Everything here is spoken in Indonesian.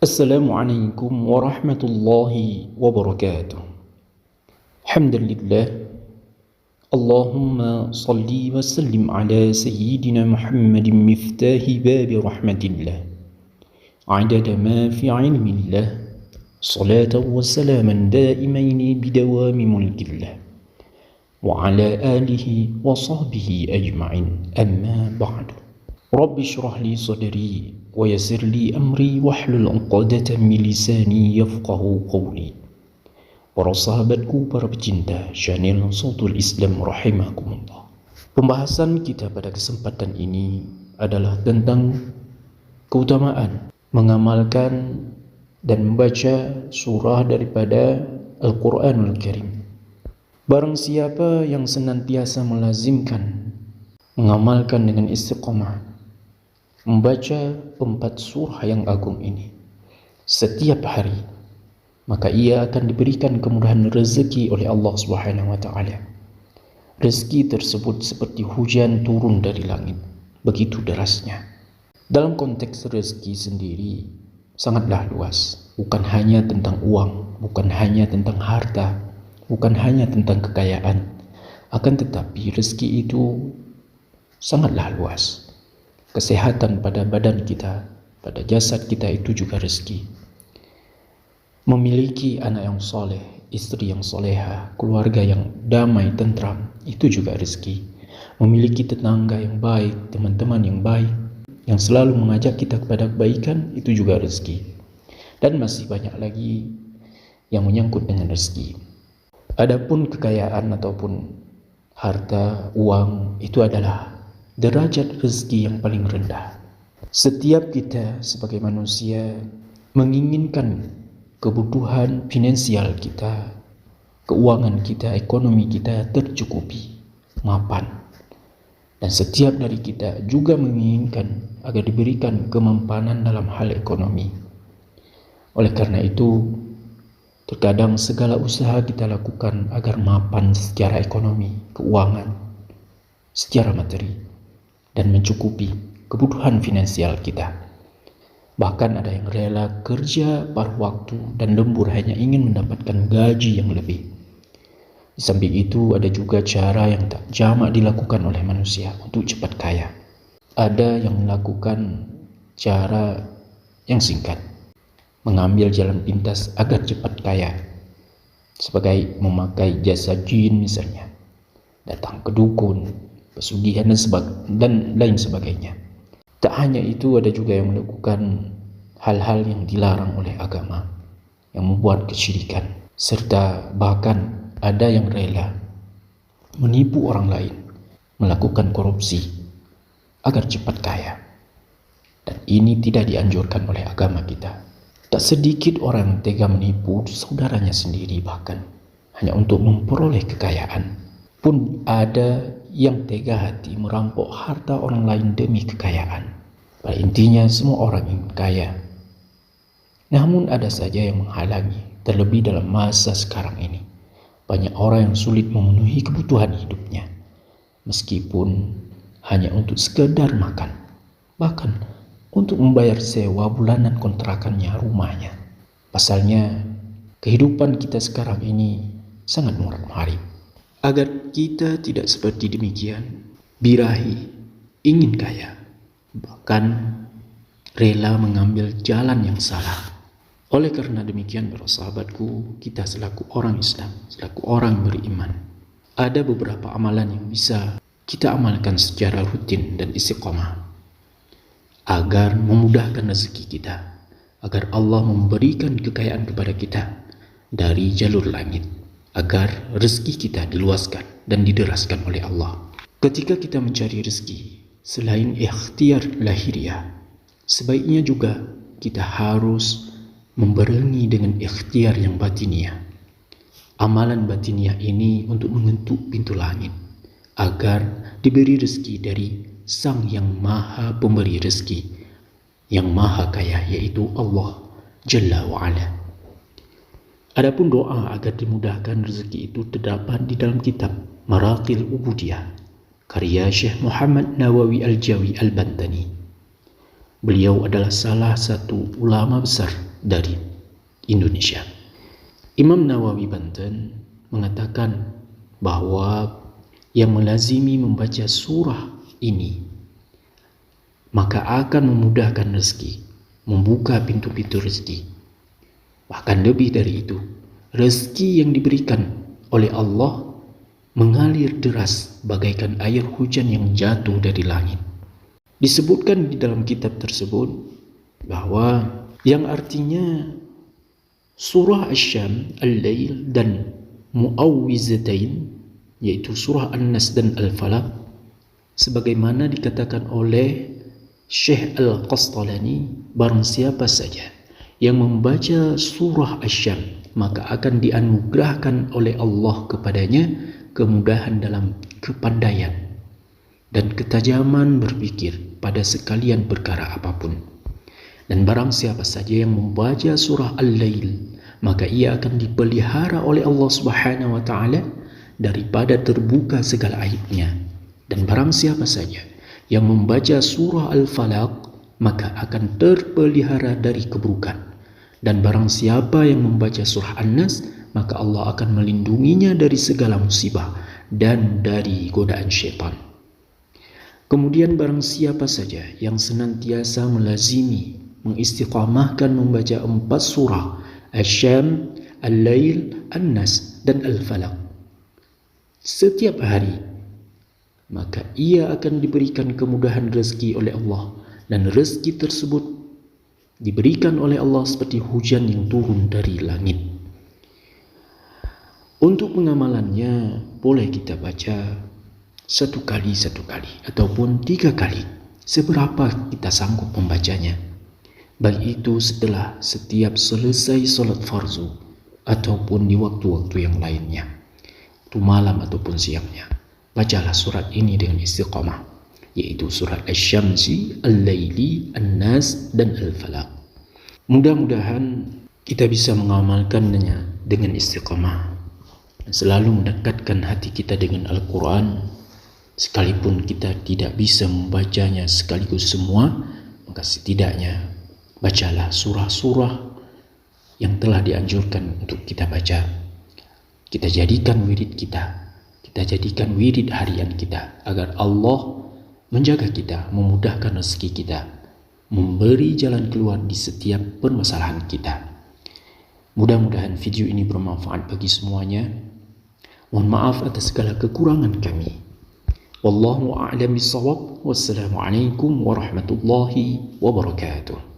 Assalamualaikum warahmatullahi wabarakatuh. Alhamdulillah. Allahumma salli wa sallim ala sayyidina Muhammadin miftahi babi rahmatillah. Adada ma fi ilmillah. Salatan wa salaman daimaini bidawami mulkillah. Wa ala alihi wa sahbihi ajma'in. Amma ba'du. Rabbi syrah li sadri wa yassir li amri wahlul 'uqdatam min lisani yafqahu qawli. Para sahabatku, para pecinta channel Sautul Islam rahimakumullah. Pembahasan kita pada kesempatan ini adalah tentang keutamaan mengamalkan dan membaca surah daripada Al-Quranul Karim. Barang siapa yang senantiasa melazimkan mengamalkan dengan istiqamah membaca 4 surah yang agung ini setiap hari, maka ia akan diberikan kemudahan rezeki oleh Allah Subhanahu wa taala. Rezeki tersebut seperti hujan turun dari langit, begitu derasnya. Dalam konteks rezeki sendiri sangatlah luas, bukan hanya tentang uang, bukan hanya tentang harta, bukan hanya tentang kekayaan, akan tetapi rezeki itu sangatlah luas. Kesehatan pada badan kita, pada jasad kita itu juga rezeki. Memiliki anak yang soleh, istri yang soleha, keluarga yang damai, tentram, itu juga rezeki. Memiliki tetangga yang baik, teman-teman yang baik, yang selalu mengajak kita kepada kebaikan, itu juga rezeki. Dan masih banyak lagi yang menyangkut dengan rezeki. Adapun kekayaan ataupun harta, uang, itu adalah derajat rezeki yang paling rendah. Setiap kita sebagai manusia menginginkan kebutuhan finansial kita, keuangan kita, ekonomi kita tercukupi, mapan. Dan setiap dari kita juga menginginkan agar diberikan kemampanan dalam hal ekonomi. Oleh karena itu, terkadang segala usaha kita lakukan agar mapan secara ekonomi, keuangan, secara materi, dan mencukupi kebutuhan finansial kita. Bahkan ada yang rela kerja paruh waktu dan lembur hanya ingin mendapatkan gaji yang lebih. Di samping itu ada juga cara yang tak jamak dilakukan oleh manusia untuk cepat kaya. Ada yang melakukan cara yang singkat, mengambil jalan pintas agar cepat kaya, sebagai memakai jasa jin misalnya, datang ke dukun, pesugihan dan lain sebagainya. Tak hanya itu, ada juga yang melakukan hal-hal yang dilarang oleh agama, yang membuat kesyirikan, serta bahkan ada yang rela menipu orang lain, melakukan korupsi agar cepat kaya. Dan ini tidak dianjurkan oleh agama kita. Tak sedikit orang tega menipu saudaranya sendiri, bahkan hanya untuk memperoleh kekayaan. Pun ada yang tega hati merampok harta orang lain demi kekayaan. Pada intinya semua orang ingin kaya. Namun ada saja yang menghalangi, terlebih dalam masa sekarang ini. Banyak orang yang sulit memenuhi kebutuhan hidupnya, meskipun hanya untuk sekedar makan, bahkan untuk membayar sewa bulanan kontrakannya, rumahnya. Pasalnya, kehidupan kita sekarang ini sangat murah-marih. Agar kita tidak seperti demikian, birahi, ingin kaya, bahkan rela mengambil jalan yang salah. Oleh karena demikian, para sahabatku, kita selaku orang Islam, selaku orang beriman, ada beberapa amalan yang bisa kita amalkan secara rutin dan istiqamah agar memudahkan rezeki kita, agar Allah memberikan kekayaan kepada kita dari jalur langit, agar rezeki kita diluaskan dan dideraskan oleh Allah. Ketika kita mencari rezeki, selain ikhtiar lahiriah, sebaiknya juga kita harus membarengi dengan ikhtiar yang batiniah. Amalan batiniah ini untuk mengetuk pintu langit, agar diberi rezeki dari Sang yang Maha Pemberi Rezeki, yang Maha Kaya, yaitu Allah Jalla wa'ala. Adapun doa agar dimudahkan rezeki itu terdapat di dalam kitab Maraqil Ubudiyah, karya Syekh Muhammad Nawawi Al-Jawi Al-Bantani. Beliau adalah salah satu ulama besar dari Indonesia. Imam Nawawi Banten mengatakan bahwa yang melazimi membaca surah ini maka akan memudahkan rezeki, membuka pintu-pintu rezeki. Bahkan lebih dari itu, rezeki yang diberikan oleh Allah mengalir deras bagaikan air hujan yang jatuh dari langit. Disebutkan di dalam kitab tersebut bahwa yang artinya surah Asy-Syam, Al-Lail dan Mu'awwizatain, yaitu surah An-Nas dan Al-Falaq, sebagaimana dikatakan oleh Syekh Al-Qastalani, barang siapa saja yang membaca surah Asy-Syam maka akan dianugerahkan oleh Allah kepadanya kemudahan dalam kepandaian dan ketajaman berpikir pada sekalian perkara apapun. Dan barang siapa saja yang membaca surah Al-Lail maka ia akan dipelihara oleh Allah Subhanahu wa taala daripada terbuka segala aibnya. Dan barang siapa saja yang membaca surah Al-Falaq maka akan terpelihara dari keburukan. Dan barang siapa yang membaca surah An-Nas maka Allah akan melindunginya dari segala musibah dan dari godaan syaitan. Kemudian barang siapa saja yang senantiasa melazimi mengistiqamahkan membaca 4 surah Asy-Syam, Al-Lail, An-Nas dan Al-Falaq setiap hari, maka ia akan diberikan kemudahan rezeki oleh Allah, dan rezeki tersebut diberikan oleh Allah seperti hujan yang turun dari langit. Untuk pengamalannya boleh kita baca 1 kali ataupun 3 kali, seberapa kita sanggup membacanya. Baik itu setelah setiap selesai solat farzu ataupun di waktu-waktu yang lainnya, itu malam ataupun siangnya. Bacalah surat ini dengan istiqamah, yaitu surat Asy-Syamsi, Al-Laili, An-Nas dan Al-Falaq. Mudah-mudahan kita bisa mengamalkannya dengan istiqamah dan selalu mendekatkan hati kita dengan Al-Quran. Sekalipun kita tidak bisa membacanya sekaligus semua, maka setidaknya bacalah surah-surah yang telah dianjurkan untuk kita baca. Kita jadikan wirid kita, kita jadikan wirid harian kita, agar Allah menjaga kita, memudahkan rezeki kita, memberi jalan keluar di setiap permasalahan kita. Mudah-mudahan video ini bermanfaat bagi semuanya. Mohon maaf atas segala kekurangan kami. Wallahu a'lam bishawab. Wassalamualaikum warahmatullahi wabarakatuh.